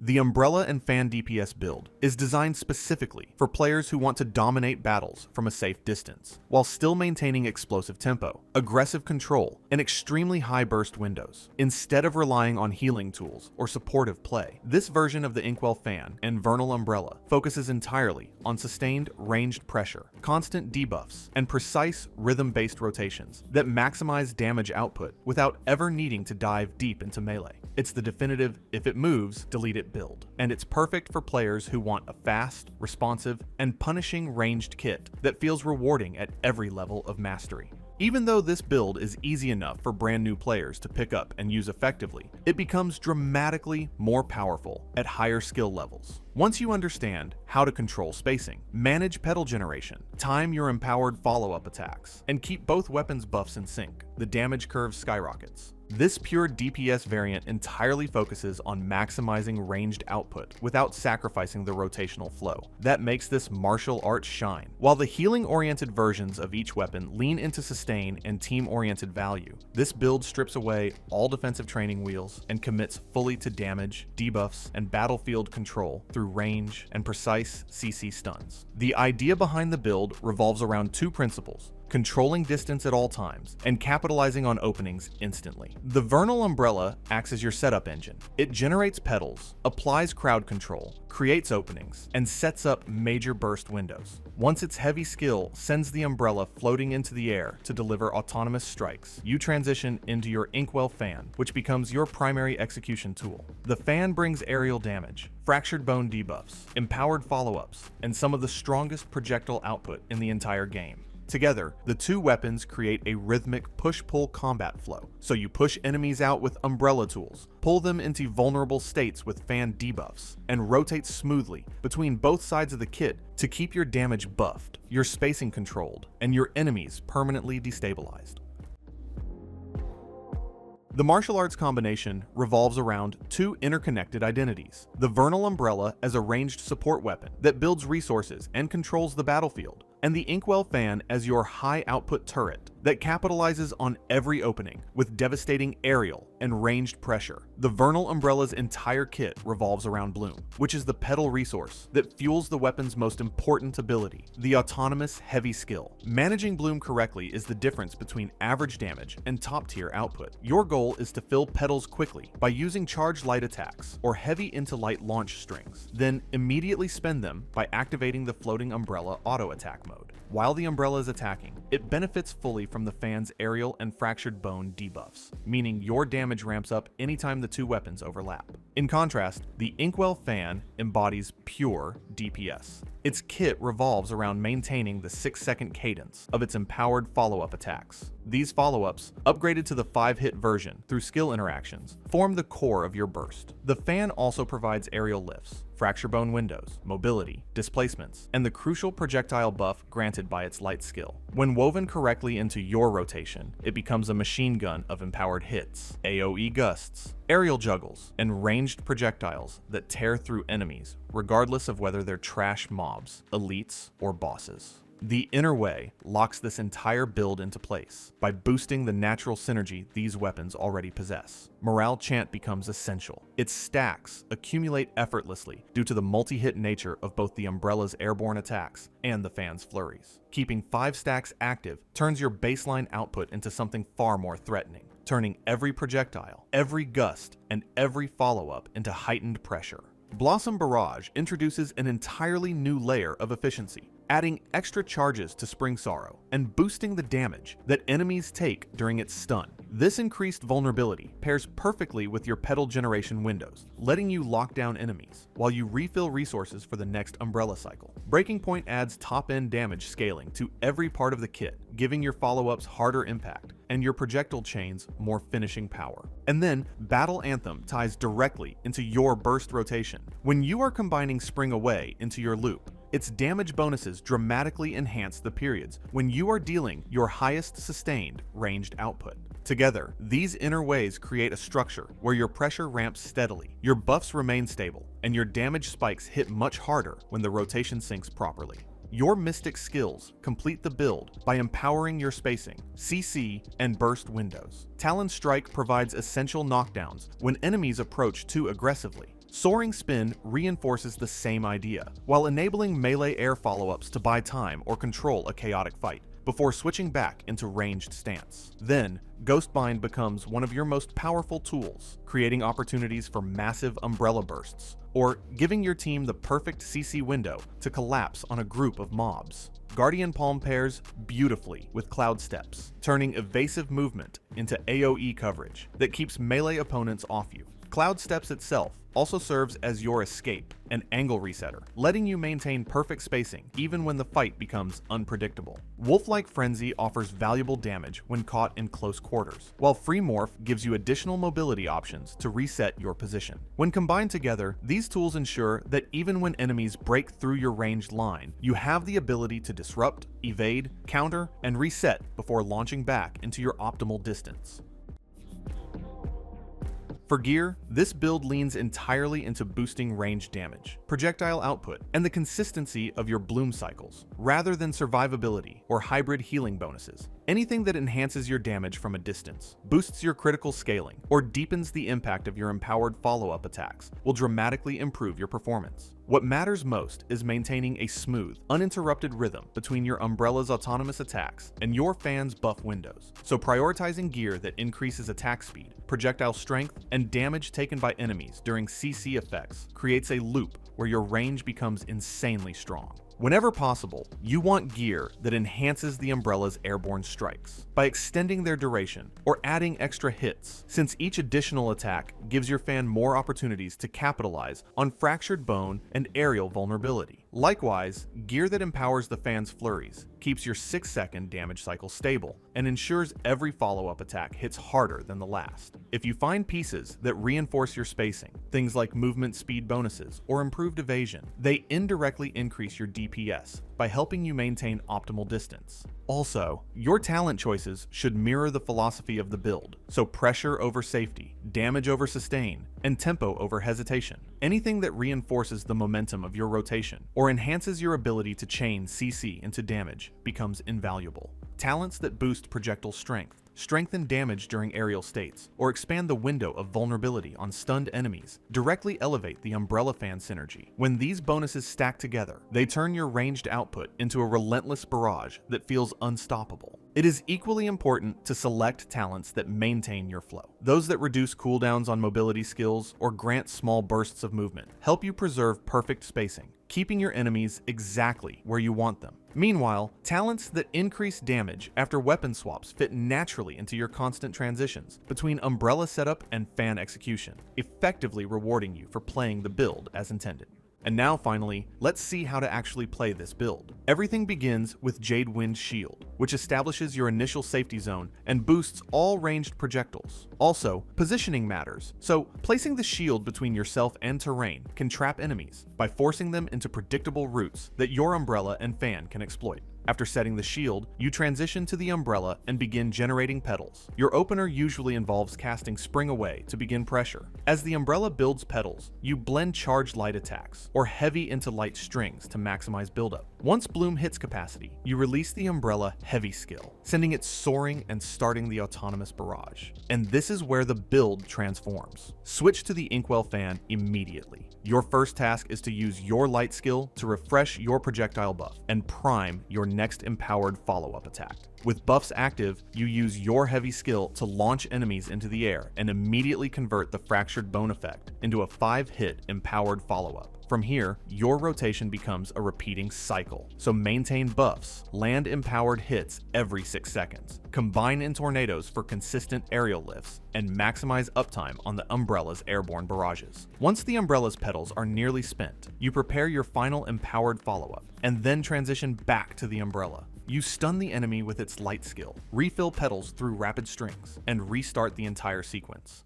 The Umbrella and Fan DPS build is designed specifically for players who want to dominate battles from a safe distance, while still maintaining explosive tempo, aggressive control, and extremely high burst windows, instead of relying on healing tools or supportive play. This version of the Inkwell Fan and Vernal Umbrella focuses entirely on sustained ranged pressure, constant debuffs, and precise rhythm-based rotations that maximize damage output without ever needing to dive deep into melee. It's the definitive, if it moves, delete it build, and it's perfect for players who want a fast, responsive, and punishing ranged kit that feels rewarding at every level of mastery. Even though this build is easy enough for brand new players to pick up and use effectively, it becomes dramatically more powerful at higher skill levels. Once you understand how to control spacing, manage petal generation, time your empowered follow-up attacks, and keep both weapons buffs in sync, the damage curve skyrockets. This pure DPS variant entirely focuses on maximizing ranged output without sacrificing the rotational flow. That makes this martial art shine. While the healing-oriented versions of each weapon lean into sustain and team-oriented value, this build strips away all defensive training wheels and commits fully to damage, debuffs, and battlefield control through range and precise CC stuns. The idea behind the build revolves around two principles: controlling distance at all times, and capitalizing on openings instantly. The Vernal Umbrella acts as your setup engine. It generates petals, applies crowd control, creates openings, and sets up major burst windows. Once its heavy skill sends the Umbrella floating into the air to deliver autonomous strikes, you transition into your Inkwell Fan, which becomes your primary execution tool. The Fan brings aerial damage, fractured bone debuffs, empowered follow-ups, and some of the strongest projectile output in the entire game. Together, the two weapons create a rhythmic push-pull combat flow. So you push enemies out with umbrella tools, pull them into vulnerable states with fan debuffs, and rotate smoothly between both sides of the kit to keep your damage buffed, your spacing controlled, and your enemies permanently destabilized. The martial arts combination revolves around two interconnected identities: the Vernal Umbrella as a ranged support weapon that builds resources and controls the battlefield, and the Inkwell Fan as your high-output turret that capitalizes on every opening with devastating aerial and ranged pressure. The Vernal Umbrella's entire kit revolves around Bloom, which is the petal resource that fuels the weapon's most important ability, the autonomous heavy skill. Managing Bloom correctly is the difference between average damage and top-tier output. Your goal is to fill petals quickly by using charged light attacks or heavy into light launch strings, then immediately spend them by activating the floating umbrella auto-attack mode. While the umbrella is attacking, it benefits fully from the fan's aerial and fractured bone debuffs, meaning your damage ramps up anytime the two weapons overlap. In contrast, the Inkwell Fan embodies pure DPS. Its kit revolves around maintaining the 6-second cadence of its empowered follow-up attacks. These follow-ups, upgraded to the 5-hit version through skill interactions, form the core of your burst. The fan also provides aerial lifts, fracture bone windows, mobility, displacements, and the crucial projectile buff granted by its light skill. When woven correctly into your rotation, it becomes a machine gun of empowered hits, AoE gusts, aerial juggles, and ranged projectiles that tear through enemies, regardless of whether they're trash mobs, elites, or bosses. The Inner Way locks this entire build into place by boosting the natural synergy these weapons already possess. Morale Chant becomes essential. Its stacks accumulate effortlessly due to the multi-hit nature of both the Umbrella's airborne attacks and the fan's flurries. Keeping 5 stacks active turns your baseline output into something far more threatening, turning every projectile, every gust, and every follow-up into heightened pressure. Blossom Barrage introduces an entirely new layer of efficiency, adding extra charges to Spring Sorrow and boosting the damage that enemies take during its stun. This increased vulnerability pairs perfectly with your petal generation windows, letting you lock down enemies while you refill resources for the next Umbrella cycle. Breaking Point adds top-end damage scaling to every part of the kit, giving your follow-ups harder impact and your projectile chains more finishing power. And then Battle Anthem ties directly into your burst rotation. When you are combining Spring Away into your loop, its damage bonuses dramatically enhance the periods when you are dealing your highest sustained ranged output. Together, these inner ways create a structure where your pressure ramps steadily, your buffs remain stable, and your damage spikes hit much harder when the rotation syncs properly. Your Mystic skills complete the build by empowering your spacing, CC, and burst windows. Talon Strike provides essential knockdowns when enemies approach too aggressively. Soaring Spin reinforces the same idea, while enabling melee air follow-ups to buy time or control a chaotic fight, before switching back into ranged stance. Then, Ghostbind becomes one of your most powerful tools, creating opportunities for massive umbrella bursts, or giving your team the perfect CC window to collapse on a group of mobs. Guardian Palm pairs beautifully with Cloud Steps, turning evasive movement into AoE coverage that keeps melee opponents off you. Cloud Steps itself also serves as your escape, an angle resetter, letting you maintain perfect spacing even when the fight becomes unpredictable. Wolf-like Frenzy offers valuable damage when caught in close quarters, while Free Morph gives you additional mobility options to reset your position. When combined together, these tools ensure that even when enemies break through your ranged line, you have the ability to disrupt, evade, counter, and reset before launching back into your optimal distance. For gear, this build leans entirely into boosting range damage, projectile output, and the consistency of your bloom cycles, rather than survivability or hybrid healing bonuses. Anything that enhances your damage from a distance, boosts your critical scaling, or deepens the impact of your empowered follow-up attacks will dramatically improve your performance. What matters most is maintaining a smooth, uninterrupted rhythm between your Umbrella's autonomous attacks and your fans' buff windows. So prioritizing gear that increases attack speed, projectile strength, and damage taken by enemies during CC effects creates a loop where your range becomes insanely strong. Whenever possible, you want gear that enhances the Umbrella's airborne strikes by extending their duration or adding extra hits, since each additional attack gives your fan more opportunities to capitalize on fractured bone and aerial vulnerability. Likewise, gear that empowers the fan's flurries keeps your 6-second damage cycle stable and ensures every follow-up attack hits harder than the last. If you find pieces that reinforce your spacing, things like movement speed bonuses or improved evasion, they indirectly increase your DPS by helping you maintain optimal distance. Also, your talent choices should mirror the philosophy of the build, so pressure over safety, damage over sustain, and tempo over hesitation. Anything that reinforces the momentum of your rotation or enhances your ability to chain CC into damage becomes invaluable. Talents that boost projectile strength, strengthen damage during aerial states, or expand the window of vulnerability on stunned enemies directly elevate the Umbrella fan synergy. When these bonuses stack together, they turn your ranged output into a relentless barrage that feels unstoppable. It is equally important to select talents that maintain your flow. Those that reduce cooldowns on mobility skills or grant small bursts of movement help you preserve perfect spacing, keeping your enemies exactly where you want them. Meanwhile, talents that increase damage after weapon swaps fit naturally into your constant transitions between Umbrella setup and fan execution, effectively rewarding you for playing the build as intended. And now finally, let's see how to actually play this build. Everything begins with Jade Wind Shield, which establishes your initial safety zone and boosts all ranged projectiles. Also, positioning matters, so placing the shield between yourself and terrain can trap enemies by forcing them into predictable routes that your Umbrella and fan can exploit. After setting the shield, you transition to the Umbrella and begin generating petals. Your opener usually involves casting Spring Away to begin pressure. As the Umbrella builds petals, you blend charged light attacks, or heavy into light strings to maximize buildup. Once Bloom hits capacity, you release the Umbrella Heavy skill, sending it soaring and starting the autonomous barrage. And this is where the build transforms. Switch to the Inkwell fan immediately. Your first task is to use your light skill to refresh your projectile buff and prime your next empowered follow-up attack. With buffs active, you use your heavy skill to launch enemies into the air and immediately convert the fractured bone effect into a 5-hit empowered follow-up. From here, your rotation becomes a repeating cycle, so maintain buffs, land empowered hits every 6 seconds, combine in tornadoes for consistent aerial lifts, and maximize uptime on the Umbrella's airborne barrages. Once the Umbrella's petals are nearly spent, you prepare your final empowered follow-up, and then transition back to the Umbrella. You stun the enemy with its light skill, refill petals through rapid strings, and restart the entire sequence.